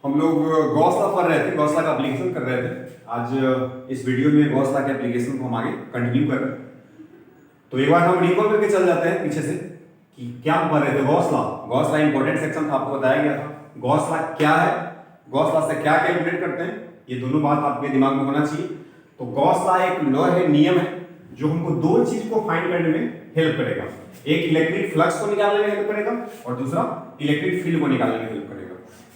हम लोग Gauss law पढ़ रहे थे, गॉस लॉ का एप्लीकेशन कर रहे थे। आज इस वीडियो में गॉस लॉ के एप्लीकेशन को हम आगे कंटिन्यू कर रहे हैं। तो एक बार हम रिकॉल करके चल जाते हैं पीछे से कि क्या हम पढ़ रहे थे। Gauss law, Gauss law important section था, आपको बताया गया था। गॉस लॉ क्या है, गॉस लॉ से क्या कैलकुलेट करते हैं, ये दोनों बात आपके दिमाग में होना चाहिए। तो गॉस लॉ एक लॉ है, नियम है, जो हमको दो चीज को फाइंड करने में हेल्प करेगा। एक इलेक्ट्रिक फ्लक्स को निकालने में हेल्प करेगा और दूसरा इलेक्ट्रिक फील्ड को निकालने में हेल्प करेगा।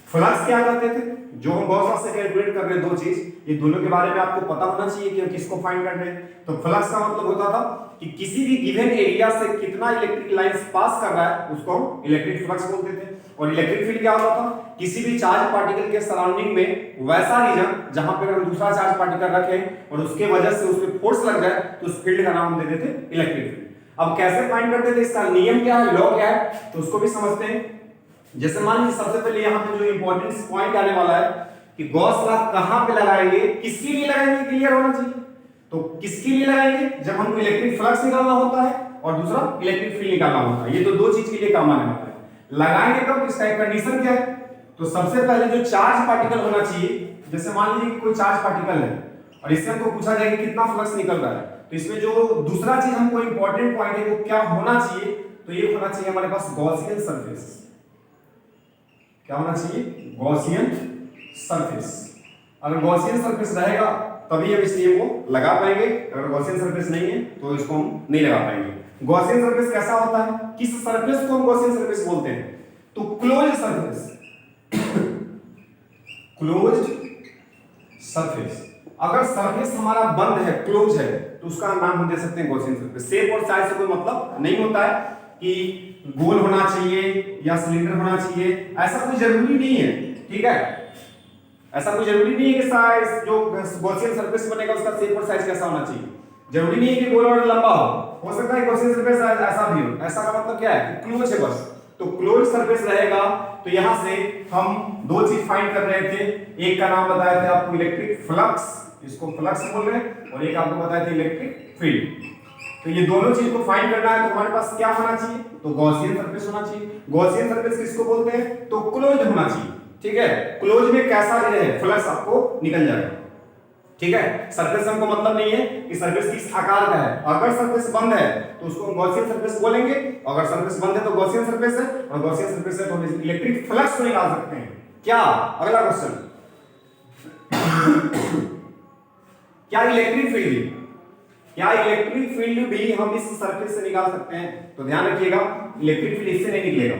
फ्लक्स क्या कहते थे, जो हम गॉस लॉ से कैलकुलेट कर रहे हैं दो चीज, ये दोनों के बारे में आपको पता होना चाहिए कि हम किसको फाइंड कर रहे हैं। तो फ्लक्स का मतलब होता था कि किसी भी गिवन एरिया से कितना इलेक्ट्रिक लाइंस पास कर रहा है उसको हम इलेक्ट्रिक फ्लक्स बोलते थे। और इलेक्ट्रिक फील्ड क्या होता था, किसी भी चार्ज पार्टिकल के सराउंडिंग में वैसा रीजन जहां पर हम दूसरा चार्ज पार्टिकल रखें और उसके वजह से उस पर फोर्स लग जाए तो उस फील्ड का नाम हम दे देते इलेक्ट्रिक फील्ड। अब कैसे फाइंड करते थे, इसका नियम क्या है, लॉ क्या है, तो उसको भी समझते हैं। जैसे मान लीजिए सबसे पहले यहाँ पे जो इंपॉर्टेंट पॉइंट आने वाला है कि गॉस लॉ कहां पे लगाएंगे, किसके लिए लगाएंगे, क्लियर होना चाहिए। तो किसके लिए लगाएंगे, जब हमको इलेक्ट्रिक फ्लक्स निकालना होता है और दूसरा इलेक्ट्रिक फील्ड निकालना होता है। ये तो दो चीज के लिए काम आने वाला है। लगाएंगे कब, इसका एक कंडीशन क्या है। तो सबसे पहले जो चार्ज पार्टिकल होना चाहिए, जैसे मान लीजिए कि कोई चार्ज पार्टिकल है और इससे हमको पूछा जाए कि कितना फ्लक्स निकल रहा है, तो इसमें जो दूसरा चीज हमको इंपॉर्टेंट पॉइंट है वो क्या होना चाहिए, तो ये होना चाहिए हमारे पास गॉसियन सरफेस। क्या होना चाहिए, गॉसियन सरफेस। अगर गॉसियन सरफेस रहेगा तभी हम इस नियम को लगा पाएंगे, अगर गॉसियन सरफेस नहीं है तो इसको हम नहीं लगा पाएंगे। गॉसियन सरफेस कैसा होता है, किस सरफेस को हम गॉसियन सरफेस बोलते हैं, तो क्लोज्ड सरफेस। क्लोज्ड सरफेस, अगर सरफेस हमारा बंद है, क्लोज है, तो उसका नाम हम दे सकते हैं गॉसियन सरफेस। शेप और साइज से कोई मतलब नहीं होता है कि गोल होना चाहिए या सिलेंडर होना चाहिए, ऐसा कोई जरूरी नहीं है, ठीक है। ऐसा कोई जरूरी नहीं है कि साइज जो गॉसियन सरफेस बनेगा उसका शेप और साइज कैसा होना चाहिए, जरूरी नहीं है कि गोल और लंबा हो सकता है गॉसियन सरफेस ऐसा भी हो। ऐसा का मतलब क्या है कि क्लोज है बस। तो क्लोज सरफेस रहेगा तो यहां से हम दो चीज फाइंड कर रहे थे, एक का नाम बताया था आपको इलेक्ट्रिक फ्लक्स, इसको फ्लक्स बोल रहे हैं, और एक आपको बताया था इलेक्ट्रिक फील्ड। तो ये दोनों चीज को फाइंड करना है तो हमारे पास क्या होना चाहिए, तो गॉसियन सरफेस होना चाहिए। गॉसियन सरफेस किसको बोलते हैं, तो क्लोज होना चाहिए, ठीक है। क्लोज में कैसा भी रहे फ्लक्स आपको निकल जाएगा, ठीक है। सरफेस हमको मतलब नहीं है कि सरफेस किस आकार का है, अगर सरफेस बंद है तो उसको हम गॉसियन सरफेस बोलेंगे, अगर सरफेस बंद है तो गॉसियन सरफेस है, और गॉसियन सरफेस है तो हम इलेक्ट्रिक फ्लक्स को निकाल सकते हैं। क्या, अगला क्वेश्चन क्या इलेक्ट्रिक फील्ड, क्या इलेक्ट्रिक फील्ड भी हम इस सरफेस से निकाल सकते हैं, तो ध्यान रखिएगा इलेक्ट्रिक फील्ड इससे नहीं निकलेगा।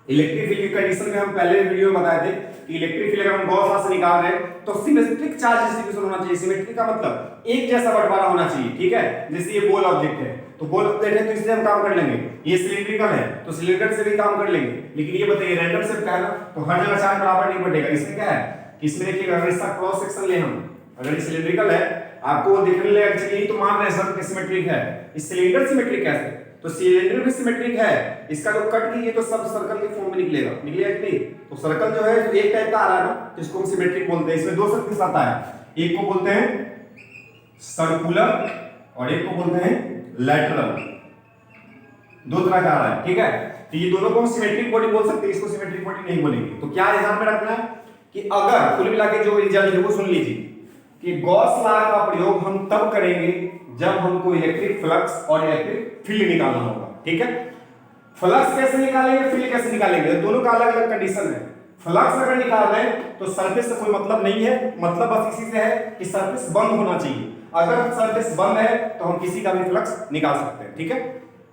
इलेक्ट्रिक फील्ड की कंडीशन में हम पहले वीडियो में बताए थे कि इलेक्ट्रिक फील्ड अगर हम गॉस लॉ से निकाल रहे हैं तो सिमेट्रिक चार्ज डिस्ट्रीब्यूशन होना चाहिए। सिमेट्रिक का मतलब एक जैसा बंटवारा होना चाहिए, ठीक है। जैसे ये गोल ऑब्जेक्ट है तो गोल ऑब्जेक्ट है तो इससे हम काम कर लेंगे, ये सिलिंड्रिकल है तो सिलिंडर से भी काम कर लेंगे। लेकिन ये बताइए रैंडम शेप का है ना, तो हर जगह चार्ज बराबर नहीं बटेगा। इसमें क्या है कि इसमें देखिएगा अगर इसका क्रॉस सेक्शन ले हम, अगर ये सिलिंड्रिकल है आपको दिखने लगेगा एक्चुअली तो मान रहे हैं सब सिमेट्रिक है, इस सिलेंडर सिमेट्रिक कैसे, तो सिलेंडर भी सिमेट्रिक है, इसका जो कट कीजिए तो सब सर्कल के फॉर्म में निकलेगा, निकलेगा कि नहीं। तो सर्कल जो है एक टाइप का आ रहा है ना, जिसको हम सिमेट्रिक बोलते हैं। इसमें दो सरफेस आता है, एक को बोलते हैं सर्कुलर और एक को बोलते हैं लैटरल, दो तरह का आ रहा है, ठीक है। तो ये दोनों को हम सिमेट्रिक बॉडी बोल सकते हैं, इसको सिमेट्रिक बॉडी नहीं बोलेंगे। तो क्या ध्यान में रखना है कि अगर कुल मिला के जो रिजल्ट है वो सुन लीजिए कि गॉस लॉ का प्रयोग हम तब करेंगे जब हमको इलेक्ट्रिक फ्लक्स और इलेक्ट्रिक फील्ड निकालना होगा, ठीक है। फ्लक्स कैसे निकालेंगे, फील्ड कैसे निकालेंगे, दोनों का अलग अलग कंडीशन है। फ्लक्स अगर निकाल रहे हैं तो सरफेस से कोई मतलब नहीं है, मतलब बस इसी से है कि सरफेस बंद होना चाहिए। अगर सरफेस बंद है तो हम किसी का भी फ्लक्स निकाल सकते हैं, ठीक है।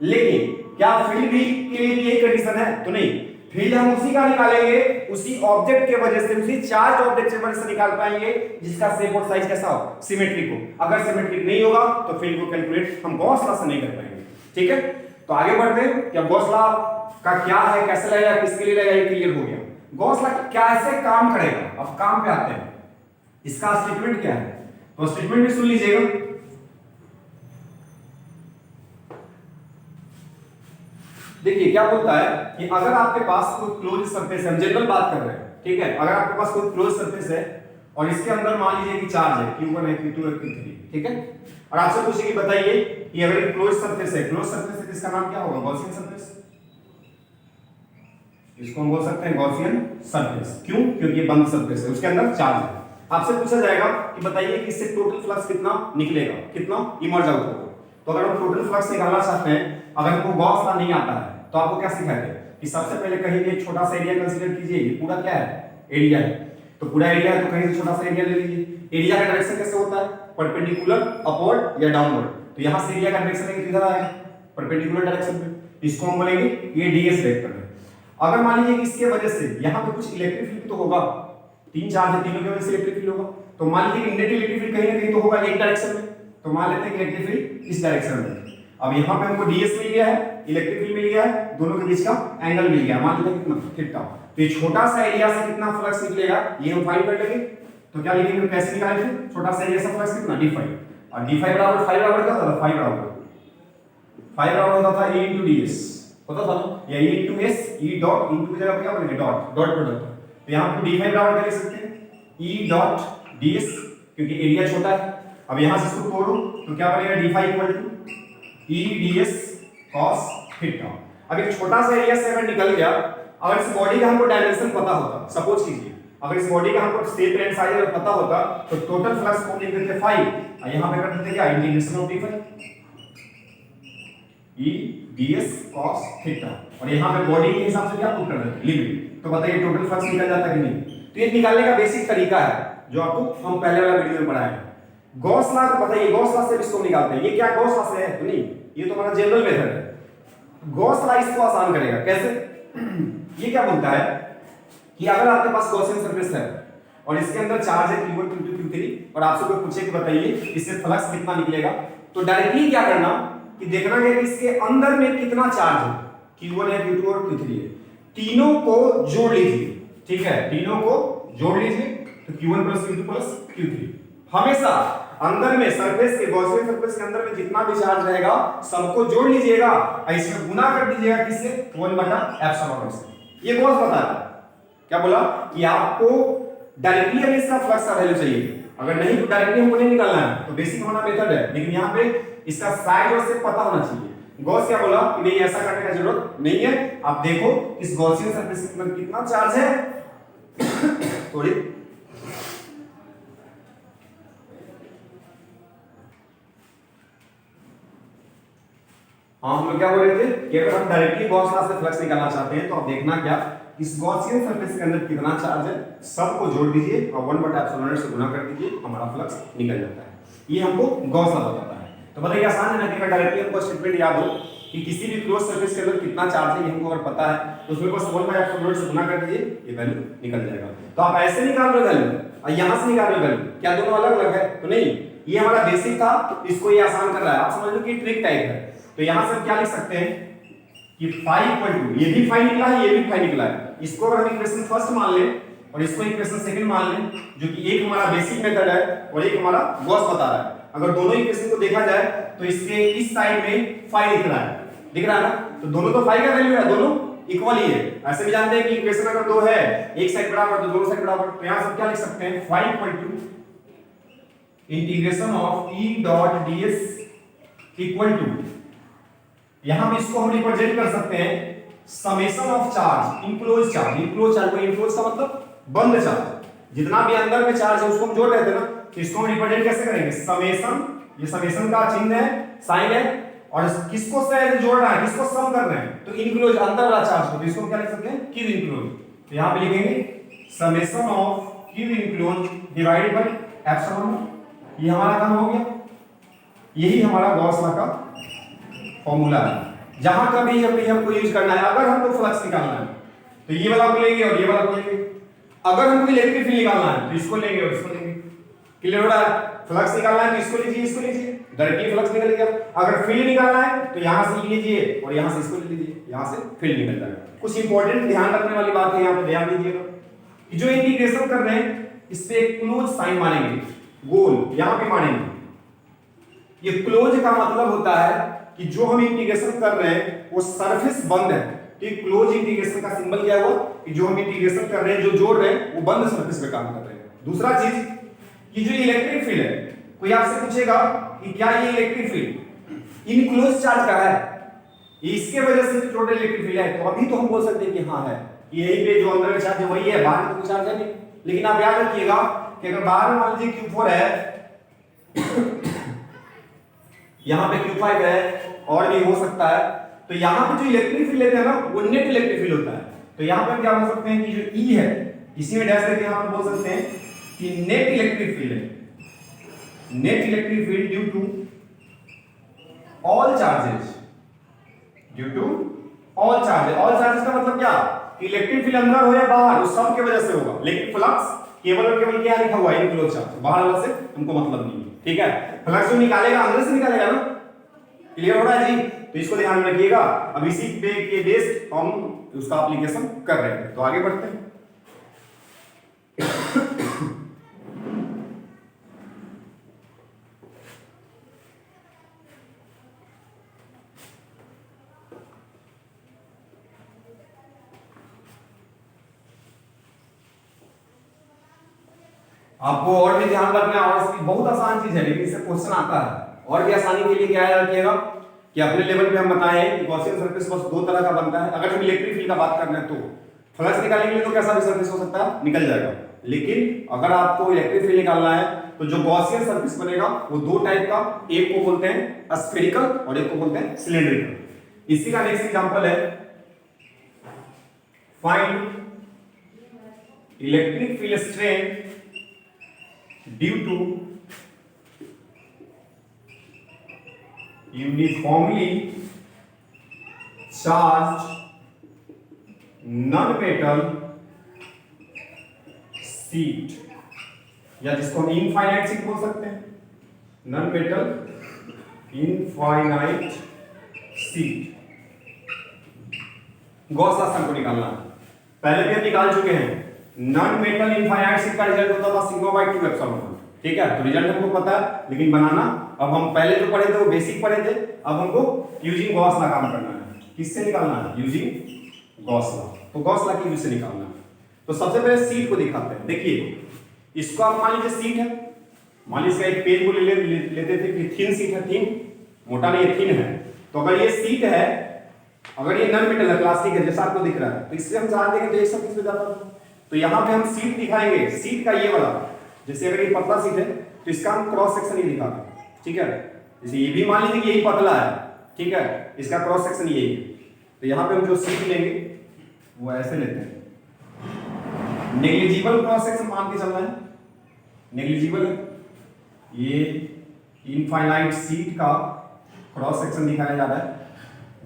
लेकिन क्या फील्ड भी के लिए यही कंडीशन है, तो नहीं। फील्ड हम उसी का निकालेंगे उसी ऑब्जेक्ट के वजह से, उसी चार्ज ऑब्जेक्ट की वजह से निकाल पाएंगे जिसका शेप और साइज कैसा हो, सिमेट्रिक हो। अगर सिमेट्रिक नहीं होगा तो फील्ड को कैलकुलेट हम गॉस लॉ से नहीं कर पाएंगे, ठीक है। तो आगे बढ़ते हैं, क्या गॉस लॉ का क्या है, कैसे लगेगा, किसके लिए लगेगा, ये क्लियर हो गया। गॉस लॉ कैसे काम करेगा, अब काम पे आते हैं। इसका स्टेटमेंट क्या है, तो स्टेटमेंट भी सुन लीजिएगा। देखिए क्या बोलता है कि अगर आपके पास कोई क्लोज सरफेस है, हम जनरल बात कर रहे हैं, ठीक है। अगर आपके पास कोई क्लोज सरफेस है और इसके अंदर मान लीजिए कि चार्ज है Q1 है, Q2 है, Q3, ठीक है। और आपसे पूछे कि बताइए कि अगर क्लोज सरफेस है, क्लोज सरफेस है, इसका नाम क्या होगा, गॉसियन सरफेस। इसको हम बोल सकते हैं गॉसियन सरफेस। क्यों? क्योंकि ये बंद सरफेस है, उसके अंदर चार्ज है। आपसे पूछा जाएगा कि बताइए कि इससे टोटल फ्लक्स कितना निकलेगा, कितना इमर्ज आउट होगा। तो अगर हम टोटल फ्लक्स निकालना चाहते हैं, अगर हमको गॉस लॉ नहीं आता है, तो आपको क्या सिखाया गया कि सबसे पहले कहीं भी एक छोटा सा एरिया कंसीडर कीजिए। ये पूरा क्या है? एरिया है। तो पूरा एरिया है तो कहीं से छोटा सा एरिया ले लीजिए। एरिया का डायरेक्शन कैसे होता है? परपेंडिकुलर अपवर्ड या डाउनवर्ड। तो यहां से एरिया का डायरेक्शन है किधर आएगा? परपेंडिकुलर डायरेक्शन में। इसको हम बोलेंगे ये डीएस वेक्टर है। अगर मान लीजिए कि इसके वजह से यहां पे कुछ इलेक्ट्रिक फील्ड तो होगा, तीन चार्ज है, तीनों की वजह से इलेक्ट्रिक फील्ड होगा। तो मान लीजिए कि नेट इलेक्ट्रिक फील्ड कहीं ना कहीं तो होगा एक डायरेक्शन में। तो मान लेते हैं कि इलेक्ट्रिक फील्ड इस डायरेक्शन में। अब यहां पे हमको डीएस मिल गया है, इलेक्ट्रिक फील्ड मिल गया है, दोनों के बीच का एंगल मिल गया, मान लेते हैं कितना? थीटा। तो ये छोटा सा एरिया से कितना फ्लक्स निकलेगा ये हम फाइंड कर लेंगे। तो क्या लिखेंगे, कैसे निकालेंगे? छोटा सा एरिया से फ्लक्स कितना? d5। और d5 बराबर 5 बराबर क्या होता था? 5 बराबर होता था a into ds, होता था ना, या e into s, e dot into की जगह पे क्या बनेगा? Dot, dot product. तो यहां पे d5 बराबर क्या लिख सकते हैं? e डॉट ds, क्योंकि एरिया छोटा है। अब यहां से इसको तोड़ो तो क्या बनेगा? d5 equal to e ds cos theta. अब एक छोटा सा एरिया से अगर निकल गया, अगर इस बॉडी का हमको डायमेंशन पता होता, सपोज कीजिए अगर इस बॉडी का हमको शेप एंड साइज अगर पता होता, तो टोटल फ्लक्स को लिख देते 5 और यहां पे कर देते क्या? Integration of d5 e ds cos theta, और यहां पे बॉडी के हिसाब से क्या पुट कर देते? लिमिट। तो बताइए टोटल फ्लक्स निकल जाता कि नहीं? तो ये निकालने का बेसिक तरीका है जो आपको हम पहले वाला वीडियो में पढ़ाए हैं। गॉस लॉ बताइए, गॉस लॉ से इसको निकालते हैं। ये क्या गॉस लॉ से है? तो नहीं, ये तो हमारा जनरल मेथड है। गॉस लॉ इसको आसान करेगा। कैसे? ये क्या बोलता है कि अगर आपके पास गॉसियन सरफेस है और इसके अंदर चार्ज है q1 q2 q3 और आपसे कोई पूछे कि बताइए इससे फ्लक्स कितना निकलेगा, तो डायरेक्टली क्या करना कि देखना है कि इसके अंदर में कितना चार्ज है, q1 है, q2 और q3 है, तीनों को जोड़ लीजिए। ठीक है, तीनों को जोड़ लीजिए तो q1 + q2 + q3। हमेशा अंदर में सरफेस के, गॉसियन सरफेस के अंदर में जितना भी चार्ज रहेगा सबको जोड़ लीजिएगा और इसमें गुना कर दीजिएगा किससे? 1/ε से। ये गॉस बता रहा है। क्या बोला कि आपको डायरेक्टली अगर इसका फ्लक्स का वैल्यू चाहिए, अगर नहीं तो डायरेक्टली हमको नहीं निकालना है, तो बेसिक हमारा मेथड है, लेकिन यहाँ पे इसका साइड और शेप पता होना चाहिए। गॉस क्या बोला कि नहीं ऐसा करने का जरूरत नहीं है। आप देखो इस गॉसियन सरफेस में कितना चार्ज है। थोड़ी हम लोग क्या बोल रहे थे कि अगर हम डायरेक्टली गॉस लॉ से फ्लक्स निकालना चाहते हैं तो आप देखना क्या, इस गॉसियन सरफेस के अंदर कितना चार्ज है सबको जोड़ दीजिए और 1/ε से गुना कर दीजिए, हमारा फ्लक्स निकल जाता है। ये हमको गॉस लॉ बताता है। तो बताइए आसान है ना कि डायरेक्टली हमको स्टेटमेंट याद हो कि किसी भी क्लोज सरफेस के अंदर कितना चार्ज है ये हमको अगर पता है तो उसमें बस 1/ε से गुना कर दीजिए, ये वैल्यू निकल जाएगा। तो आप ऐसे निकाल रहे हो वैल्यू और यहां से निकाल रहे हो वैल्यू, क्या दोनों अलग अलग है? तो नहीं, ये हमारा बेसिक था, इसको ये आसान कर रहा है। आप समझ लो कि ट्रिक टाइप है। तो यहां से हम क्या लिख सकते हैं कि phi इक्वल टू, ये भी phi निकला है, ये भी phi निकला है, इसको अगर हम इक्वेशन फर्स्ट मान लें और इसको इक्वेशन सेकंड मान लें, जो कि एक हमारा बेसिक मेथड है और एक हमारा गॉस बता रहा है। अगर दोनों इक्वेशन को देखा जाए तो इसके इस साइड में phi दिख रहा है, दिख रहा है ना, तो दोनों तो phi का वैल्यू है, दोनों इक्वल ही है। ऐसे भी जानते हैं कि इक्वेशन अगर दो है, एक साइड बराबर तो दोनों साइड बराबर, तो यहां से क्या लिख सकते हैं? phi equal to integration of e dot ds equal to, यहां भी इसको हम रिप्रेजेंट कर सकते हैं summation of charge, enclose charge. Enclose charge को, इनक्लोज का मतलब बंद चार्ज, जितना भी अंदर में चार्ज है उसको हम जोड़ रहे थे ना, तो इसको हम रिप्रेजेंट कैसे करेंगे? समेशन, ये समेशन का चिन्ह है, साइन है, और किसको से जोड़ रहा है, किसको सम कर रहे हैं? तो इनक्लोज अंदर वाला चार्ज को, तो इसको क्या लिख सकते हैं? q enclose. तो यहां पे लिखेंगे summation of q enclose divided by epsilon. ये हमारा काम हो गया। यही हमारा गॉस लॉ का फॉर्मूला है। जहां कभी हमको यूज करना है, अगर हमको फ्लक्स निकालना है तो ये वाला को लेंगे और ये वाला को लेंगे। अगर हमको इलेक्ट्रिक फील्ड निकालना है तो इसको लेंगे और इसको लेंगे। क्लियर हो रहा है? फ्लक्स निकालना है तो इसको लीजिए, इसको लीजिए, डायरेक्टली फ्लक्स निकल गया। अगर फील्ड निकालना है तो यहां से लीजिए और यहां से इसको ले लीजिए, यहां से फील्ड निकल जाएगा। कुछ इंपॉर्टेंट ध्यान रखने वाली बात है, यहां पे ध्यान दीजिएगा कि जो इंटीग्रेशन कर रहे हैं इस पे एक क्लोज साइन मानेंगे, गोल यहां पे मानेंगे। ये क्लोज का मतलब होता है कि जो हम इंटीग्रेशन कर रहे हैं वो सरफेस बंद है। तो ये क्लोज इंटीग्रेशन का सिंबल क्या हुआ कि जो हम इंटीग्रेशन कर रहे हैं, जो जोड़ रहे हैं वो बंद सरफेस पे काम कर रहे हैं। दूसरा चीज कि जो इलेक्ट्रिक फील्ड है, कोई आपसे पूछेगा कि क्या ये इलेक्ट्रिक फील्ड इनक्लोज चार्ज का है, इसके वजह से टोटल इलेक्ट्रिक फील्ड है, तो अभी तो हम बोल सकते हैं कि हाँ है। यही पे जो अंदर का चार्ज है वही है, बाहर का तो चार्ज है नहीं। लेकिन आप याद रखिएगा कि अगर बाहर मान लीजिए Q4 है यहाँ पे Q5 है और भी हो सकता है, तो यहाँ पे जो इलेक्ट्रिक फील्ड लेते हैं ना वो नेट इलेक्ट्रिक फील्ड होता है। तो यहाँ पे हम क्या बोल सकते हैं कि जो E है इसी में डैश देके यहाँ पे बोल सकते हैं कि नेट इलेक्ट्रिक फील्ड है, net electric field due to all charges, due to all charges. All charges का मतलब क्या, इलेक्ट्रिक फील्ड अंदर हो या बाहर उस सब की वजह से होगा, लेकिन फ्लक्स केवल और केवल क्या लिखा हुआ है, इनक्लोज चार्ज, बाहर वाला से हमको मतलब नहीं है। ठीक है, फ्लक्स जो निकालेगा अंदर से निकालेगा ना, क्लियर हो रहा है जी। तो इसको ध्यान में रखिएगा। अब इसी पे के बेस्ड हम उसका एप्लीकेशन कर रहे हैं, तो आगे बढ़ते हैं। आपको और भी ध्यान रखना है, और इसकी बहुत आसान चीज है लेकिन इससे क्वेश्चन आता है। और भी आसानी के लिए क्या याद रखिएगा कि अपने लेवल पे हम बताएं कि गॉसियन सरफेस बस दो तरह का बनता है। अगर हम इलेक्ट्रिक फील्ड का बात कर रहे हैं तो फ्लक्स निकालने के लिए तो कैसा भी सरफेस हो सकता है, निकल जाएगा। लेकिन अगर आपको इलेक्ट्रिक फील्ड निकालना है तो जो गॉसियन सरफेस बनेगा वो दो टाइप का, एक को बोलते हैं स्फेरिकल और एक को बोलते हैं सिलेंड्रिकल। इसी का नेक्स्ट एग्जांपल है find electric field strength due to uniformly charged non-metal sheet, या जिसको हम इनफाइनाइट शीट बोल सकते हैं, non metal infinite sheet. Gauss law हमको निकालना है, पहले भी हम निकाल चुके हैं। नॉन मेटल इनफाइनाइट शीट का रिजल्ट होता था सिग्मा बाय 2 एप्सिलॉन। ठीक है, तो रिजल्ट हमको पता है, लेकिन बनाना अब हम पहले जो पढ़े थे वो बेसिक पढ़े थे, अब हमको यूजिंग गॉस लॉ काम करना है। किससे निकालना है, यूजिंग गॉस लॉ। तो गॉस लॉ की यूज से निकालना है। तो सबसे पहले शीट को दिखाते हैं। देखिए इसको आप मान लीजिए शीट है, मान लीजिए एक पेज को लेते थे कि थिन शीट है, थिन मोटा नहीं है, थिन है। तो अगर ये शीट है, अगर ये नॉन मेटल है, प्लास्टिक है जैसा आपको दिख रहा है, तो इससे हम चाहते हैं कि तो एक सब किस पे जाता है। तो यहाँ पे हम शीट दिखाएंगे, शीट का ये वाला, जैसे अगर ये पतला शीट है तो इसका हम क्रॉस सेक्शन ये दिखाते हैं। ठीक है, जैसे ये भी मान लीजिए कि यही पतला है, ठीक है, इसका क्रॉस सेक्शन यही है। तो यहाँ पे हम जो शीट लेंगे वो ऐसे लेते हैं, नेग्लिजिबल क्रॉस सेक्शन मान के चलना है, नेग्लिजिबल है। ये इनफाइनाइट शीट का क्रॉस सेक्शन दिखाया जा रहा है,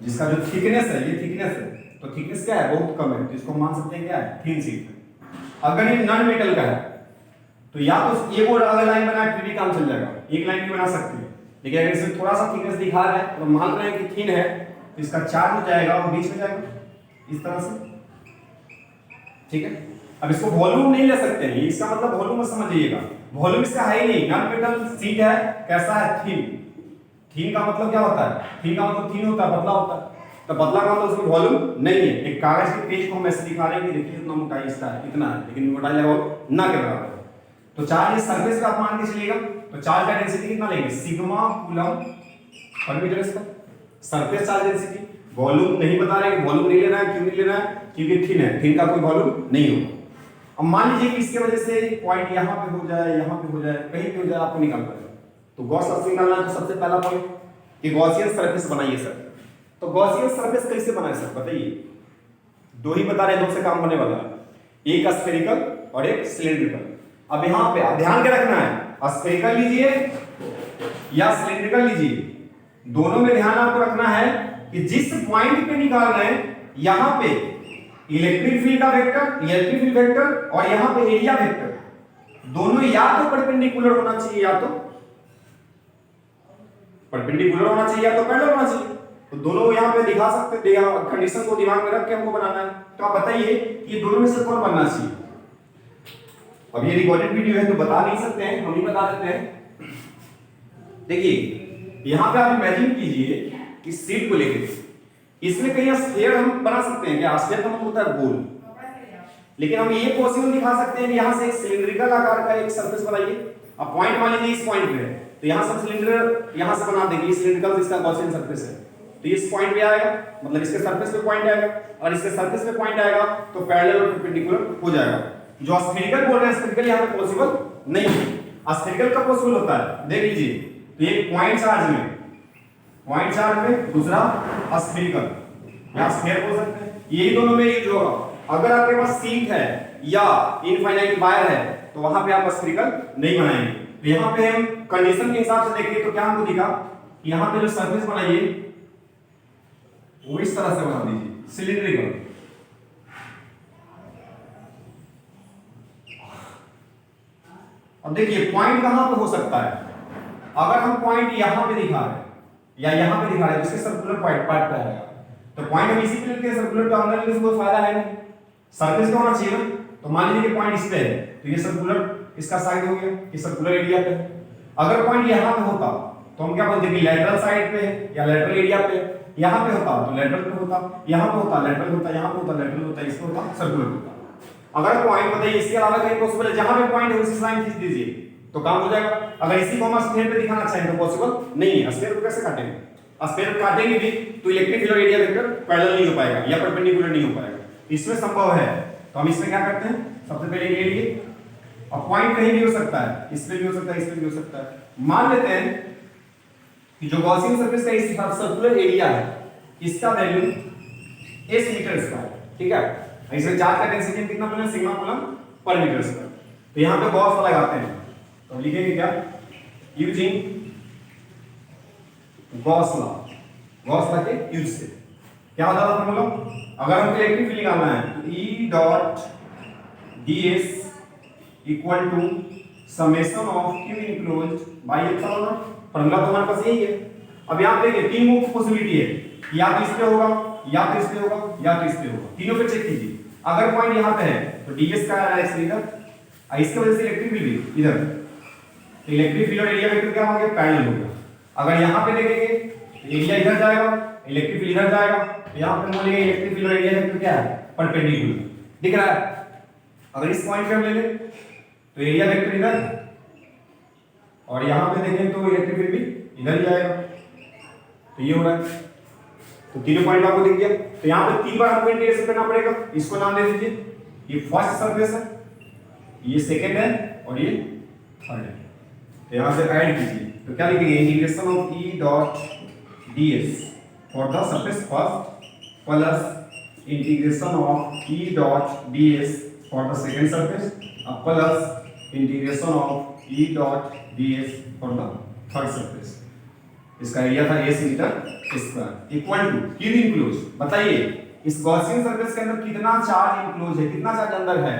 जिसका जो थिकनेस है, ये थिकनेस है, तो थिकनेस क्या है, बहुत कम है, तो इसको मान सकते हैं क्या है, थिन शीट। अगर ये नॉन मेटल का है तो या तो ये वो अगर लाइन बनाए फिर भी काम चल जाएगा, एक लाइन भी बना सकते हैं। लेकिन अगर इसमें थोड़ा सा थिकनेस दिखा रहा है तो मान रहे हैं कि थिन है, तो इसका चार्ज हो जाएगा वो बीच में जाएगा इस तरह से। ठीक है, अब इसको वॉल्यूम नहीं ले सकते हैं, इसका मतलब वॉल्यूम मत समझिएगा, वॉल्यूम इसका है ही नहीं। नॉन मेटल शीट है, कैसा है, थिन। थिन का मतलब क्या होता है, थिन का मतलब थिन होता है, पतला होता है। तो पतला का मतलब उसमें वॉल्यूम नहीं है। एक कागज के पेज को हम ऐसे दिखा रहे हैं कि देखिए इतना मोटाई इसका है, इतना है, लेकिन मोटाई लेवल ना के बराबर है। तो चार्ज इस सरफेस पे आप मान के चलिएगा, तो चार्ज का डेंसिटी कितना लेंगे, sigma coulomb per metre square, surface charge density. Volume नहीं बता रहे, वॉल्यूम नहीं लेना है, क्यों नहीं लेना है, क्योंकि थिन है, थिन का कोई वॉल्यूम नहीं होगा। अब मान लीजिए कि इसकी वजह से पॉइंट यहाँ पे हो जाए, यहाँ पे हो जाए, कहीं पे हो जाए, आपको निकालना है। तो गॉस लॉ निकालना है, तो सबसे पहला पॉइंट कि गॉसियन सरफेस बनाइए सर। तो गॉसियन सरफेस कैसे बनाए सर, बताइए। दो ही बता रहे, दो से काम होने वाला है, एक स्फेरिकल और एक सिलेंड्रिकल। अब यहाँ पे ध्यान के रखना है, स्फेरिकल लीजिए या सिलेंड्रिकल लीजिए, दोनों में ध्यान आपको रखना है कि जिस पॉइंट पे निकाल रहे हैं यहाँ पे इलेक्ट्रिक फील्ड का वेक्टर, इलेक्ट्रिक फील्ड वेक्टर, और यहाँ पे एरिया वेक्टर, दोनों या तो परपेंडिकुलर होना चाहिए, या तो परपेंडिकुलर होना चाहिए, या तो पैरेलल होना चाहिए। तो दोनों यहाँ पे दिखा सकते हैं, कंडीशन को दिमाग में रख के हमको बनाना है। तो आप बताइए ये दोनों में से कौन बनना चाहिए। अब ये रिकॉर्डेड वीडियो है तो बता नहीं सकते हैं, हम ही बता देते हैं। देखिए यहाँ पे आप इमेजिन कीजिए इस शीट को लेके, इसमें कहीं स्फीयर हम बना सकते हैं क्या, स्फीयर का मतलब होता है गोल, लेकिन हम ये पॉसिबल दिखा सकते हैं कि यहाँ से एक सिलिंड्रिकल आकार का एक सरफेस बनाइए। अब पॉइंट मान लीजिए इस पॉइंट पे है, तो यहाँ से सिलेंडर यहाँ से बना देंगे, सिलिंड्रिकल जिसका गॉसियन सरफेस है। तो इस पॉइंट पे आएगा, मतलब इसके सरफेस पे पॉइंट आएगा, और इसके सरफेस पे पॉइंट आएगा तो पैरेलल और परपेंडिकुलर हो जाएगा। जो स्फेरिकल बोल रहे हैं, स्फेरिकल यहाँ पे पॉसिबल नहीं है। स्फेरिकल का पॉसिबल होता है, देख लीजिए, तो एक पॉइंट चार्ज में दूसरा स्फेरिकल, या स्फीयर बोल सकते हैं, यही दोनों में यूज होगा। अगर आपके पास शीट है या इनफाइनाइट वायर है तो वहां पे आप स्फेरिकल नहीं बनाएंगे। तो यहाँ पे हम कंडीशन के हिसाब से देखेंगे तो क्या हमको दिखा कि यहाँ पे जो सरफेस बनाइए वो इस तरह से बना दीजिए, सिलिंड्रिकल। अब देखिए पॉइंट कहां पे हो सकता है, अगर हम पॉइंट यहां पे दिखा रहे हैं या यहां पे दिखा रहे हैं तो इसके सर्कुलर पॉइंट पार्ट पे आएगा। तो पॉइंट हम इसी पे लेते हैं, सर्कुलर पे आने से कोई फायदा है नहीं, सरफेस का होना चाहिए ना। तो मान लीजिए कि पॉइंट इस पे है तो ये सर्कुलर इसका साइड हो गया, ये सर्कुलर एरिया पे। अगर पॉइंट यहां पे होता तो हम क्या बोलते हैं कि लेटरल साइड पे है या लेटरल एरिया पे। यहां पे होता तो लेटरल पे होता, यहां पे होता लेटरल होता, यहां पे होता लेटरल होता, इस पे होता सर्कुलर होता। अगर पॉइंट बताइए इसके अलावा कहीं पॉसिबल है, जहां पे पॉइंट है उसी लाइन खींच दीजिए तो काम हो जाएगा। अगर इसी को हम स्फीयर पे दिखाना चाहें तो पॉसिबल नहीं है। स्फीयर को कैसे काटेंगे, स्फीयर काटेंगे भी तो इलेक्ट्रिक फील्ड और एरिया वेक्टर पैरेलल नहीं हो पाएगा या परपेंडिकुलर नहीं हो पाएगा। इसमें संभव है तो हम इसमें क्या करते हैं, सबसे पहले ले लिए। अब पॉइंट कहीं भी हो सकता है, इसमें भी हो सकता है, इसमें भी हो सकता है। मान लेते हैं कि जो गॉसियन सरफेस का इस सर्कुलर एरिया है इसका वैल्यू s मीटर स्क्वायर, ठीक है। इसमें चार्ज का डेंसिटी कितना बोले, sigma coulomb per metre square. तो यहां पे गॉस ला लगाते हैं तो लिखेंगे क्या, यूजिंग गॉस ला के यूज से क्या होता था फॉर्मूला। अगर हमको इलेक्ट्रिक फील्ड निकालना है तो E dot ds equal to summation of q enclosed by epsilon naught. Formula तो हमारे पास यही है। अब यहां देखिए तीन मुख्य पॉसिबिलिटी है, या तो इस पे होगा, या तो इस पे होगा, या तो इस पे होगा। तीनों पे चेक कीजिए। अगर पॉइंट यहां पे है तो ds का है इस इधर, इसके वजह से इलेक्ट्रिक फील्ड भी इधर, तो इलेक्ट्रिक फील्ड और एरिया वेक्टर क्या हो गया, पैरेलल हो गया। अगर यहां पे देखेंगे एरिया इधर जाएगा, इलेक्ट्रिक फील्ड इधर जाएगा, तो यहां पे बोलेंगे इलेक्ट्रिक फील्ड और एरिया वेक्टर क्या है, परपेंडिकुलर। दिख रहा है। अगर इस पॉइंट पे हम ले लें तो एरिया वेक्टर इधर, और यहां पे देखें तो इलेक्ट्रिक फील्ड भी इधर ही आएगा। तो ये हो रहा है। तो तीनों पॉइंट आपको दिख गया। तो यहां पे तीन बार हमको इंटीग्रेशन करना पड़ेगा। इसको नाम दे दीजिए, ये फर्स्ट सरफेस है, ये सेकंड है और ये थर्ड है। तो यहां से ऐड कीजिए तो क्या लिखेंगे, integration of E dot ds for the surface first plus integration of E dot ds for the second surface plus integration of E dot ds for the third surface. इसका area था s metre square equal to q enclose. बताइए इस Gaussian surface के अंदर कितना charge enclose है, कितना charge अंदर है।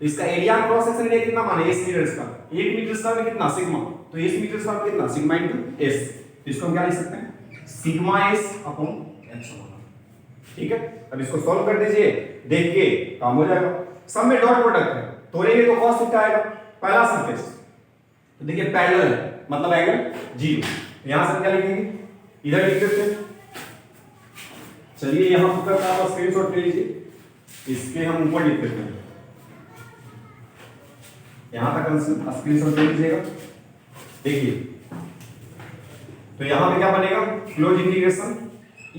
तो इसका एरिया क्रॉस सेक्शन एरिया कितना माने, s metre square. 1 metre square में कितना, सिग्मा। तो s मीटर स्क्वायर में कितना, सिग्मा इनटू s। तो इसको हम क्या लिख सकते हैं, सिग्मा s अपॉन एप्सिलॉन। ठीक है। अब इसको सॉल्व कर दीजिए, देख के काम हो जाएगा। सब में डॉट प्रोडक्ट है, तोड़ेंगे तो cos थीटा आएगा। पहला सरफेस तो देखिए पैरेलल है, मतलब एंगल 0। यहां से क्या लिखेंगे, इधर लिख देते हैं। चलिए यहां पर आप स्क्रीनशॉट ले लीजिए, इसके हम ऊपर लिख देते हैं। यहां तक स्क्रीनशॉट ले लीजिएगा। देखिए तो यहां पे क्या बनेगा, क्लोज इंटीग्रेशन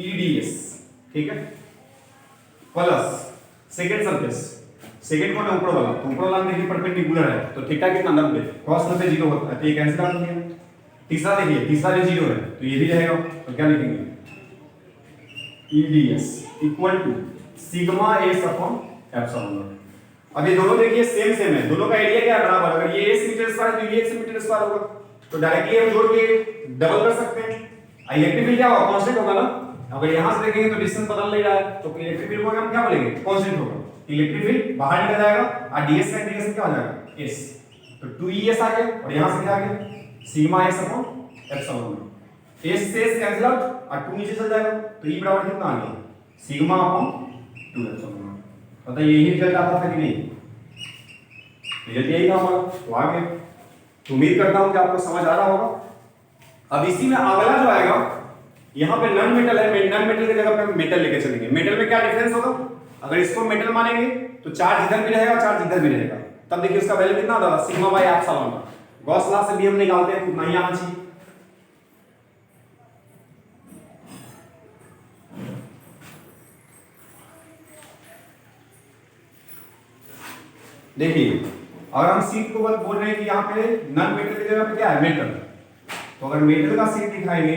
EDS, ठीक है, प्लस सेकंड सरफेस। सेकंड कौन है, ऊपर वाला। तो ऊपर वाला देखिए परपेंडिकुलर है तो थीटा कितना 90, cos 90 0 होता है, तो ये कैंसिल आउट हो गया। तीसरा देखिए, तीसरा जो 0 है तो ये भी रहेगा। तो क्या लिखेंगे, EDS equal to sigma s upon epsilon naught. अब ये दोनों देखिए सेम है, दोनों का एरिया क्या है, बराबर। अगर ये s मीटर स्क्वायर तो ये x मीटर स्क्वायर होगा, तो डायरेक्टली हम जोड़ के डबल कर सकते हैं। इलेक्ट्रिक फील्ड क्या होगा, कांस्टेंट होगा ना। अगर यहां से देखेंगे तो डिस्टेंस बदल नहीं रहा है तो इलेक्ट्रिक फील्ड को हम क्या बोलेंगे, कांस्टेंट होगा। इलेक्ट्रिक फील्ड बाहर निकल जाएगा और ds का इंटीग्रेशन क्या हो जाएगा, s। तो 2es आ गया और यहां से क्या आ गया, sigma s upon epsilon not. s से s कैंसिल आउट और 2 नीचे चल जाएगा तो e बराबर कितना आ गया, सिग्मा अपॉन 2 एप्सिलॉन नॉट। बताइए यही रिजल्ट आता था कि नहीं, रिजल्ट यही था हमारा। तो आ गया। तो उम्मीद करता हूं कि आपको समझ आ रहा होगा। अब इसी में अगला जो आएगा, यहां पे नॉन मेटल है, नॉन मेटल की जगह पे हम मेटल लेके चलेंगे। मेटल में क्या डिफरेंस होगा, अगर इसको मेटल मानेंगे तो चार्ज इधर भी रहेगा, चार्ज इधर भी रहेगा। तब देखिए उसका वैल्यू कितना होगा, sigma by epsilon. Gauss law से भी हम निकालते हैं, उतना ही आना चाहिए। देखिए अगर हम सीट को बोल रहे हैं कि यहाँ पे नॉन मेटल की जगह पे क्या है मेटल, तो अगर मेटल का सीट दिखाएंगे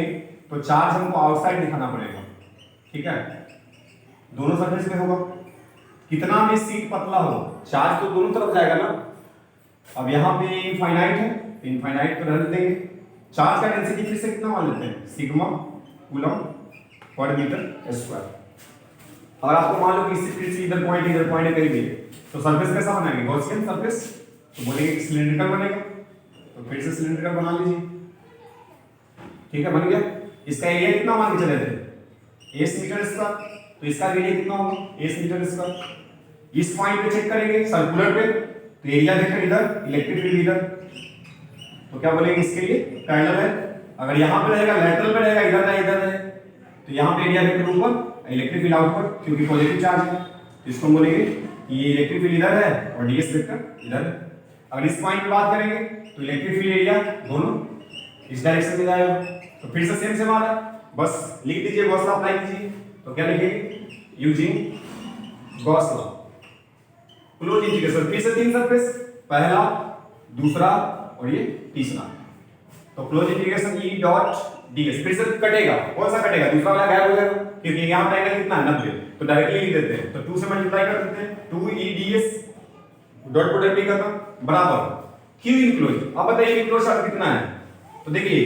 तो चार्ज हमको आउटसाइड दिखाना पड़ेगा, ठीक है, दोनों सरफेस पे होगा। कितना भी सीट पतला हो चार्ज तो दोनों तरफ जाएगा ना। अब यहाँ पे इनफाइनाइट है, इनफाइनाइट पे रख देंगे। चार्ज का डेंसिटी फिर से कितना मान लेते हैं, sigma coulomb per metre square. और आपको मान लो कि इससे फिर से इधर पॉइंट है कहीं भी, तो सरफेस कैसा बनाएंगे, गॉसियन सरफेस, तो बोलेंगे कि सिलिंड्रिकल बनेगा, तो फिर से सिलिंड्रिकल बना लीजिए, ठीक है, बन गया। इसका एरिया कितना मान के चले थे, एस मीटर स्क्वायर, तो इसका एरिया कितना होगा, एस मीटर स्क्वायर। इस पॉइंट पे चेक करेंगे सर्कुलर पे, तो एरिया देखकर इधर, इलेक्ट्रिक फील्ड इधर, तो क्या बोलेंगे इसके लिए पैरेलल है। अगर यहाँ पे रहेगा लेटरल पे रहेगा, इधर है इधर है, तो यहाँ पे एरिया देखकर ऊपर, इलेक्ट्रिक फील्ड आउटवर्ड, क्योंकि पॉजिटिव चार्ज है, तो इसको बोलेंगे कि ये इलेक्ट्रिक फील्ड इधर है और डीएस वेक्टर इधर है। अगर इस पॉइंट पे बात करेंगे तो इलेक्ट्रिक फील्ड एरिया दोनों इस डायरेक्शन में जाएगा, तो फिर से सेम सेम आ रहा है, बस लिख दीजिए गॉस लॉ अप्लाई कीजिए, तो क्या लिखेंगे, using Gauss law close integration, फिर से तीन सरफेस, पहला दूसरा और ये तीसरा, तो close integration E dot DS, फिर से कटेगा, कौन सा कटेगा, दूसरा वाला गायब हो जाएगा, क्योंकि यहाँ पे एंगल कितना है 90, तो डायरेक्टली लिख देते हैं, तो 2 से मल्टीप्लाई कर देते हैं, 2 ई डीएस डॉट प्रोडक्ट भी खत्म बराबर क्यू इनक्लोज। अब बताइए इनक्लोज शब्द कितना है, तो देखिए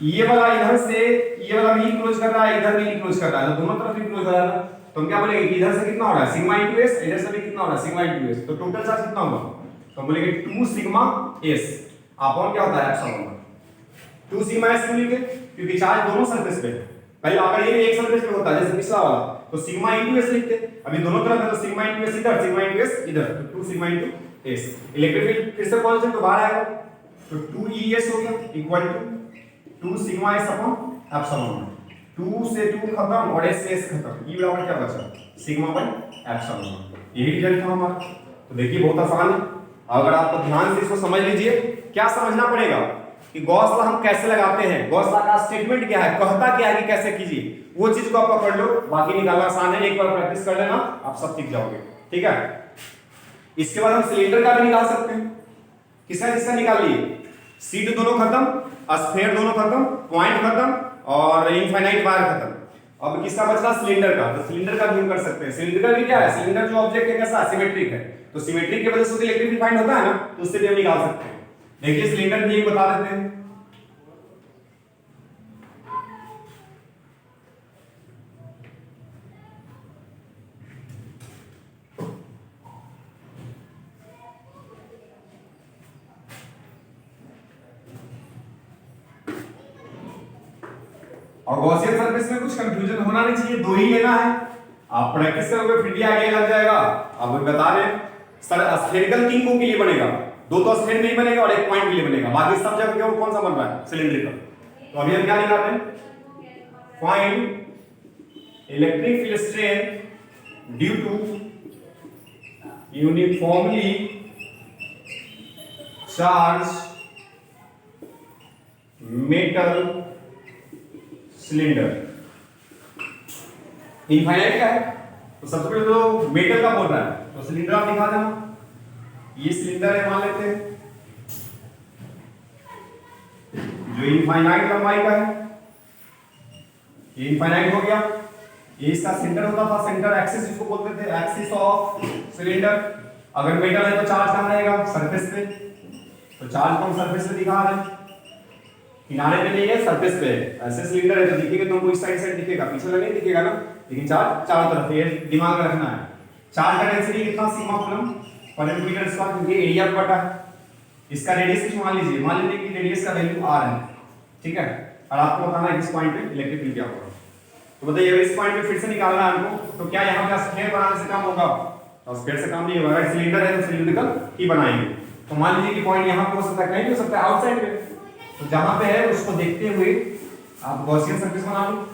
ये वाला इधर से ये वाला भी इनक्लोज कर रहा है, इधर भी इनक्लोज कर रहा है, तो दोनों तरफ इनक्लोज हो रहा है, तो हम क्या बोलेंगे कि इधर से कितना हो रहा है सिग्मा इनटू एस, इधर से भी कितना हो रहा है सिग्मा इनटू एस, तो टोटल चार्ज कितना होगा, तो हम बोलेंगे 2 सिग्मा एस अपॉन क्या होता है एप्सिलॉन। 2 सिग्मा एस क्यों लिखे, क्योंकि चार्ज दोनों सरफेस पे है। पहले अगर ये एक सरफेस पे होता जैसे पिछला वाला, तो सिग्मा इनटू एस लिखते, अभी दोनों तरफ है तो सिग्मा इनटू एस इधर, सिग्मा इनटू एस इधर, तो 2 sigma into S. Electric field फिर से कांस्टेंट तो बाहर आएगा, तो 2 ईएस हो गया equal to 2 sigma S upon epsilon. 2 से 2 खत्म और एस से एस खत्म, ये बराबर क्या बचा, सिग्मा बाय एप्सिलॉन। यही रिजल्ट था हमारा। तो देखिए बहुत आसान है, अगर आप ध्यान से इसको समझ लीजिए। क्या समझना पड़ेगा कि गॉस लॉ हम कैसे लगाते हैं, गॉस लॉ का स्टेटमेंट क्या है, कहता क्या है कि कैसे कीजिए, वो चीज को आप पकड़ लो, बाकी निकालना आसान है, एक बार प्रैक्टिस कर लेना आप सब सीख जाओगे, ठीक है। इसके बाद हम सिलेंडर का भी निकाल सकते हैं, किसका किसका निकाल लिए, सीट दोनों खत्म, स्फीयर दोनों खत्म, पॉइंट खत्म और इनफाइनाइट वायर खत्म। अब किसका बचला, सिलेंडर का, तो सिलेंडर का भी हम कर सकते हैं। सिलेंडर भी क्या है, सिलेंडर जो ऑब्जेक्ट है कैसा सिमेट्रिक है, तो सिमेट्रिक की वजह से इलेक्ट्रिक फील्ड फाइंड होता है ना, तो उससे भी हम निकाल सकते हैं। देखिए सिलेंडर भी एक बता देते हैं, और गॉसियन सरफेस में कुछ कंफ्यूजन होना नहीं चाहिए, दो ही लेना है, आप प्रैक्टिस करोगे फिर भी आइडिया लग जाएगा। अब बता रहे सर स्फेरिकल 3 को के लिए बनेगा, 2 तो स्फेयर में ही बनेगा और 1 पॉइंट के लिए बनेगा, बाकी सब जगह केवल कौन सा बन रहा है सिलिंड्रिकल। तो अभी हम क्या निकालते हैं, find electric field strength due to uniformly charge metal cylinder. Infinite का है तो सबसे पहले तो मेटल का बोल रहा है, तो सिलेंडर आप दिखा देना, ये सिलेंडर है मान लेते हैं जो इनफाइनाइट लंबाई का है, ये इनफाइनाइट हो गया। ये इसका सेंटर होता था, सेंटर एक्सिस जिसको बोलते थे, एक्सिस ऑफ सिलेंडर। अगर मेटल है तो चार्ज कहां रहेगा, सरफेस पे, तो चार्ज को हम सरफेस पे दिखा रहे हैं, किनारे पे नहीं है सरफेस पे है। ऐसे सिलेंडर है तो दिखेगा तुमको इस साइड दिखेगा, पीछे नहीं दिखेगा ना, लेकिन चार्ज चारों तरफ, ये दिमाग में रखना है। चार्ज का डेंसिटी कितना, sigma coulomb per metre square, क्योंकि एरिया बटा है। इसका रेडियस कुछ मान लीजिए, मान लीजिए कि रेडियस का वैल्यू r है, ठीक है, और आपको बताना है इस पॉइंट पे इलेक्ट्रिक फील्ड क्या होगा। तो बताइए इस पॉइंट पे फिर से निकालना है हमको, तो क्या यहाँ पे स्फीयर बनाने से काम होगा, तो स्फीयर से काम नहीं होगा। अगर सिलेंडर है तो सिलिंड्रिकल ही बनाएंगे। तो मान लीजिए कि पॉइंट यहाँ पे हो सकता है, कहीं भी हो सकता है आउटसाइड पे, तो जहां पे है उसको देखते हुए आप गॉसियन सरफेस बना लो।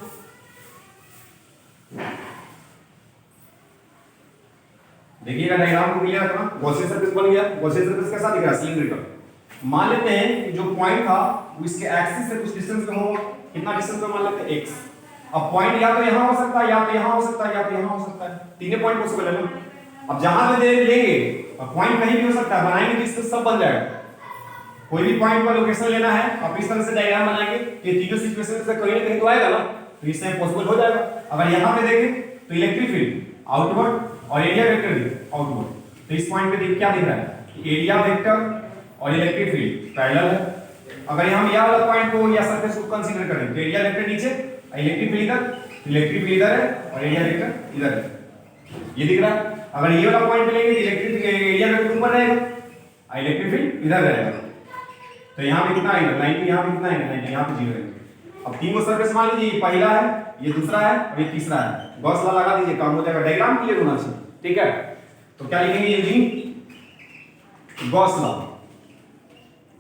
देखिएगा डायग्राम को क्लियर रखना, गॉसियन सरफेस बन गया। गॉसियन सरफेस कैसा दिख रहा है, सिलिंड्रिकल। मान लेते हैं कि जो पॉइंट था वो इसके एक्सिस से कुछ डिस्टेंस पे होगा, कितना डिस्टेंस पे मान लेते हैं x। अब पॉइंट या तो यहां हो सकता है, या तो यहां हो सकता है, या तो यहां हो सकता है, तीनों पॉइंट पॉसिबल है ना। अब जहां पे दे लेंगे अब पॉइंट कहीं भी हो सकता है, बनाएंगे तो इससे सब बन जाएगा। कोई भी पॉइंट का लोकेशन लेना है आप इस तरह से डायग्राम बनाएंगे, ये तीनों सिचुएशन से कहीं ना कहीं तो आएगा ना, तो इससे पॉसिबल हो जाएगा। अगर यहां पे देखें तो इलेक्ट्रिक फील्ड आउटवर्ड और एरिया वेक्टर भी आउटवर्ड, तो इस पॉइंट पे क्या दिख रहा है, एरिया वेक्टर और इलेक्ट्रिक फील्ड पैरेलल है। अगर हम यह वाला पॉइंट को या सरफेस को कंसीडर करें तो एरिया वेक्टर नीचे, इलेक्ट्रिक फील्ड इधर, इलेक्ट्रिक फील्ड इधर है और एरिया वेक्टर इधर है, ये दिख रहा है। अगर ये वाला पॉइंट लेंगे तो इलेक्ट्रिक एरिया वेक्टर ऊपर रहेगा, इलेक्ट्रिक फील्ड इधर रहेगा, तो यहां पे कितना आएगा 90, यहां पे कितना आएगा 90, यहां पे 0 है। अब तीन को सरफेस मान लीजिए, ये पहला है, ये दूसरा है और ये तीसरा है, गॉस लॉ लगा दीजिए, काम हो जाएगा। डायग्राम क्लियर होना चाहिए, ठीक है। तो क्या लिखेंगे यूजिंग गॉस लॉ,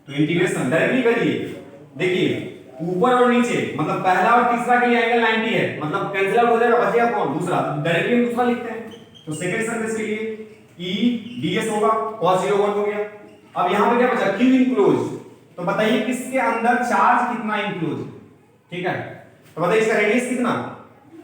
तो इंटीग्रेशन डायरेक्टली करिए। देखिए ऊपर और नीचे मतलब पहला और तीसरा के लिए एंगल 90 है, मतलब कैंसिल आउट हो जाएगा, बचेगा कौन, दूसरा। डायरेक्टली हम दूसरा लिखते हैं, तो सेकंड सरफेस के लिए ई ds होगा cos 0 1 हो गया। अब यहां पे क्या बचा, q इनक्लोज, तो बताइए किसके अंदर चार्ज कितना इनक्लोज, ठीक है। तो बताइए इसका रेडियस कितना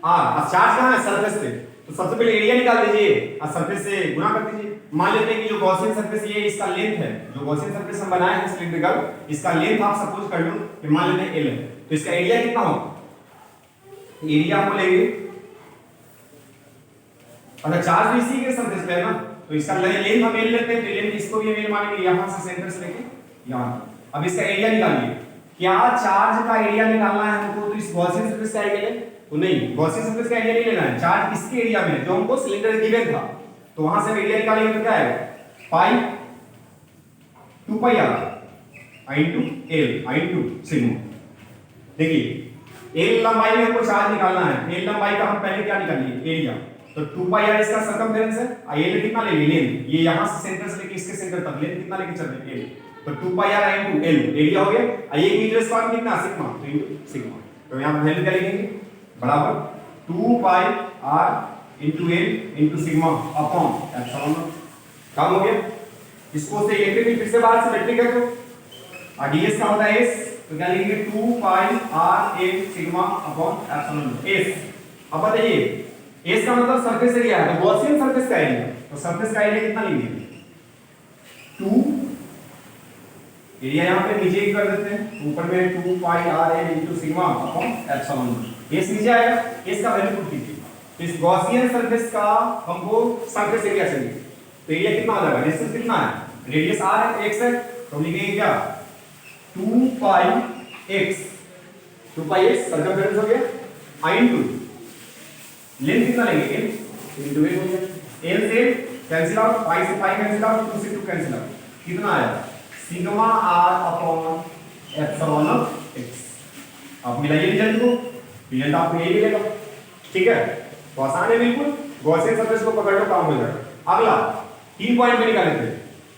r, अब चार्ज कहां है, सरफेस पे, तो सबसे पहले एरिया निकाल दीजिए और सरफेस से गुणा कर दीजिए। मान लेते हैं कि जो गॉसियन सरफेस ये इसका लेंथ है, जो गॉसियन सरफेस हम बनाए हैं सिलिंड्रिकल, इसका लेंथ आप सपोज कर लो कि मान लेते हैं l है, तो इसका एरिया कितना होगा, एरिया हम लेंगे, अगर चार्ज भी इसी के सरफेस पे है ना, तो इसका लेंथ हम l लेते हैं, तो लेंथ इसको भी हम l मानेंगे, यहां से सेंटर से लेके यहां। अब इसका एरिया निकालिए, क्या चार्ज का एरिया निकालना है हमको, तो इस गॉसियन सरफेस का एरिया ले, तो नहीं गॉसियन सरफेस का एरिया नहीं लेना है, चार्ज इसके एरिया में जो हमको सिलेंडर गिवन था, तो वहां से एरिया निकालेंगे तो क्या आएगा, पाई 2 pi r into l into sigma. देखिए l लंबाई में हमको चार्ज निकालना है, l लंबाई का हम पहले क्या निकालिए, एरिया, तो 2 पाई r इसका सरकमफेरेंस है, l कितना लेंगे, लेंथ, ये यहां से सेंटर से लेके इसके सेंटर तक लेंथ कितना लेके चल रहे हैं, l, तो 2 pi r into l area हो गया। ये मीटर स्क्वायर कितना, सिग्मा, तो इनटू सिग्मा, तो यहां पर वैल्यू क्या लिखेंगे, बराबर 2 pi r into l into sigma upon epsilon. काम हो गया। इसको से इलेक्ट्रिक फील्ड फिर से बाहर से बैटरी कर दो, और ds का होता है s, तो क्या लिखेंगे 2 pi r l sigma upon epsilon s। अब बताइए s का मतलब सरफेस एरिया है, तो गॉसियन सरफेस का एरिया, तो सरफेस का एरिया कितना लेंगे, 2 एरिया यहां पे नीचे ही कर देते हैं, ऊपर में 2 pi r l into sigma upon epsilon. s नीचे आएगा, s का वैल्यू पुट कीजिए। तो इस गॉसियन सरफेस का हमको सरफेस एरिया चाहिए, तो एरिया कितना आ जाएगा, डिस्टेंस कितना है, रेडियस r है, x है, तो लिखेंगे क्या 2 पाई x, 2 पाई x सरकमफेरेंस हो गया, i इनटू लेंथ कितना लेंगे, l इनटू l हो गया, l से कैंसिल आउट, पाई से पाई कैंसिल आउट, 2 से 2 कैंसिल आउट, कितना आया sigma r upon epsilon x। आप मिलाइए रिजल्ट को, रिजल्ट आपको यही मिलेगा, ठीक है। तो आसान है बिल्कुल, गॉसियन सरफेस को पकड़ लो, काम हो जाएगा। अगला 3 पॉइंट में निकाले थे,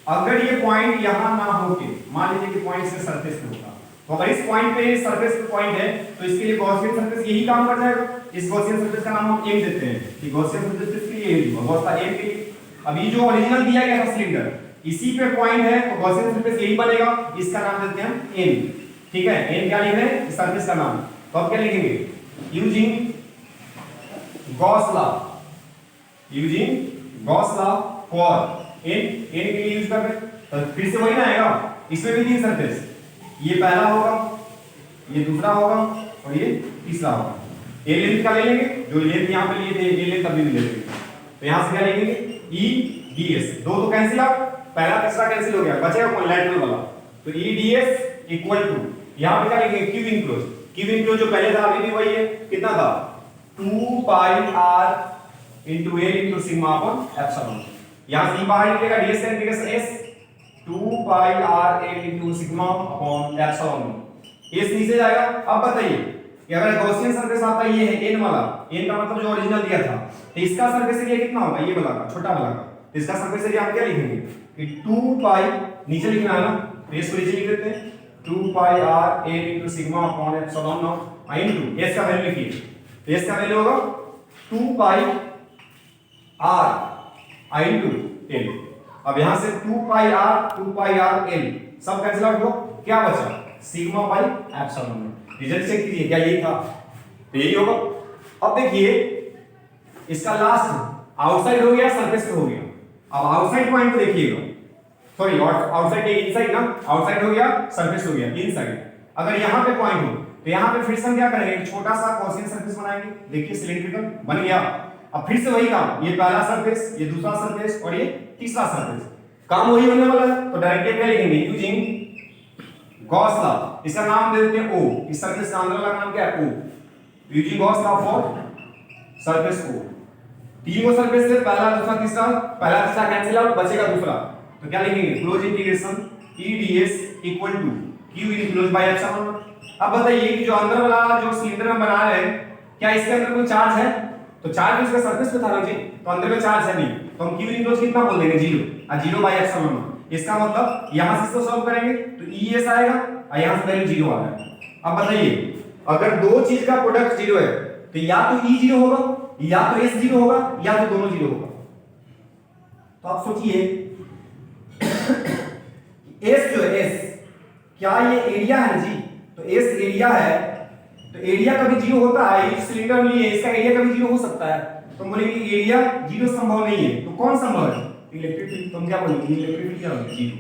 अगर ये पॉइंट यहां ना होके मान लीजिए कि पॉइंट से सरफेस पे होता, तो अगर इस पॉइंट पे सरफेस पे पॉइंट है, तो इसके लिए गॉसियन सरफेस यही काम कर जाएगा। इस गॉसियन सरफेस का नाम हम m देते हैं कि गॉसियन सरफेस किसके लिए, गॉस का m के लिए। अभी जो ओरिजिनल दिया गया था सिलेंडर, इसी पे पॉइंट है, तो गॉसियन सरफेस यही बनेगा, इसका नाम देते हैं हम n, ठीक है। n क्या लिख रहे हैं, इस सरफेस का नाम, तो अब क्या लिखेंगे, using Gauss law, using Gauss law for n के लिए यूज कर रहे हैं, तो फिर से वही ना आएगा, इसमें भी 3 सरफेस, ये पहला होगा, ये दूसरा होगा और ये तीसरा होगा। ए लेंथ का ले लेंगे, जो लेंथ यहां पे लिए थे ए लेंथ अभी भी ले लेंगे, तो यहां से क्या लेंगे ई ds, दो तो कैंसिल आउट, पहला तीसरा कैंसिल हो गया, बचेगा कौन, लैटरल वाला, तो ई ds इक्वल टू यहां पे क्या लिखेंगे, q इनक्लोज, q इनक्लोज जो पहले था अभी भी वही है, कितना था 2 pi r into l into sigma upon epsilon. यहां से बाहर निकलेगा, ds का integration s 2 pi r l into sigma upon epsilon, s नीचे जाएगा। अब बताइए कि अगर गॉसियन सरफेस आता है, ये है n वाला, n का मतलब जो ओरिजिनल दिया था, तो इसका सरफेस एरिया कितना होगा, ये वाला का, छोटा वाला का, तो इसका सरफेस एरिया हम क्या लिखेंगे कि 2 पाई, नीचे लिखना है ना, तो इसको नीचे लिख देते हैं 2 pi r l into sigma upon epsilon naught i into s का वैल्यू लिखिए, तो s का वैल्यू होगा 2 pi r i into l। अब यहां से 2 पाई r l सब कैंसिल आउट हो, क्या बचा sigma by epsilon. Result check कीजिए, क्या यही था, तो यही होगा। अब देखिए इसका लास्ट आउटसाइड हो गया, सरफेस पे हो गया, अब आउटसाइड पॉइंट को देखिएगा, सॉरी आउटसाइड इनसाइड ना, आउटसाइड हो गया, सरफेस हो गया, इनसाइड। अगर यहाँ पे पॉइंट हो तो यहाँ पे फिर से हम क्या करेंगे, एक छोटा सा कॉसिन सरफेस बनाएंगे। देखिए सिलिंड्रिकल बन गया। अब फिर से वही काम, ये पहला सरफेस, ये दूसरा सरफेस और ये तीसरा सरफेस, काम वही होने वाला है। तो डायरेक्टली क्या लिखेंगे, यूजिंग गॉस लॉ, इसका नाम दे देते हैं ओ, इस सरफेस का अंदर वाला नाम क्या है, O, using Gauss law for surface O. तीन को सरफेस से पहला दूसरा तीसरा, पहला तीसरा कैंसिल आउट, बचेगा दूसरा, तो क्या लिखेंगे, close integration E ds equal to q enclose by epsilon. अब बताइए कि जो अंदर वाला जो सिलेंडर हम बना रहे हैं, क्या इसके अंदर कोई चार्ज है, तो चार्ज इसका सरफेस पे था ना जी, तो अंदर में चार्ज है नहीं, तो हम q इनक्लोज कितना बोल देंगे, 0, और 0 बाय एप्सिलॉन। इसका मतलब यहां से इसको सॉल्व करेंगे तो es आएगा और यहां से वैल्यू 0 आ रहा है। अब बताइए अगर दो चीज का प्रोडक्ट 0 है तो या तो e 0 होगा, या तो s 0 होगा, या तो दोनों 0 होगा। तो आप सोचिए s जो है, s क्या ये एरिया है ना जी, तो s एरिया है, तो एरिया कभी 0 होता है, ये सिलेंडर नहीं है, इसका एरिया कभी 0 हो सकता है, तो बोलेंगे एरिया 0 संभव नहीं है, तो कौन संभव है, इलेक्ट्रिक फील्ड। तुम क्या बोलेंगे, इलेक्ट्रिक फील्ड क्या होगा, 0।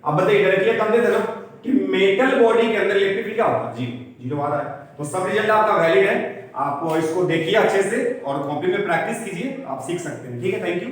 अब बताइए डायरेक्टली कर देते ना कि मेटल बॉडी के अंदर इलेक्ट्रिक फील्ड क्या होगा, 0 आ रहा है। तो सब रिजल्ट आपका वैलिड है, आप इसको देखिए अच्छे से और कॉपी में प्रैक्टिस कीजिए, आप सीख सकते हैं। ठीक है, थैंक यू।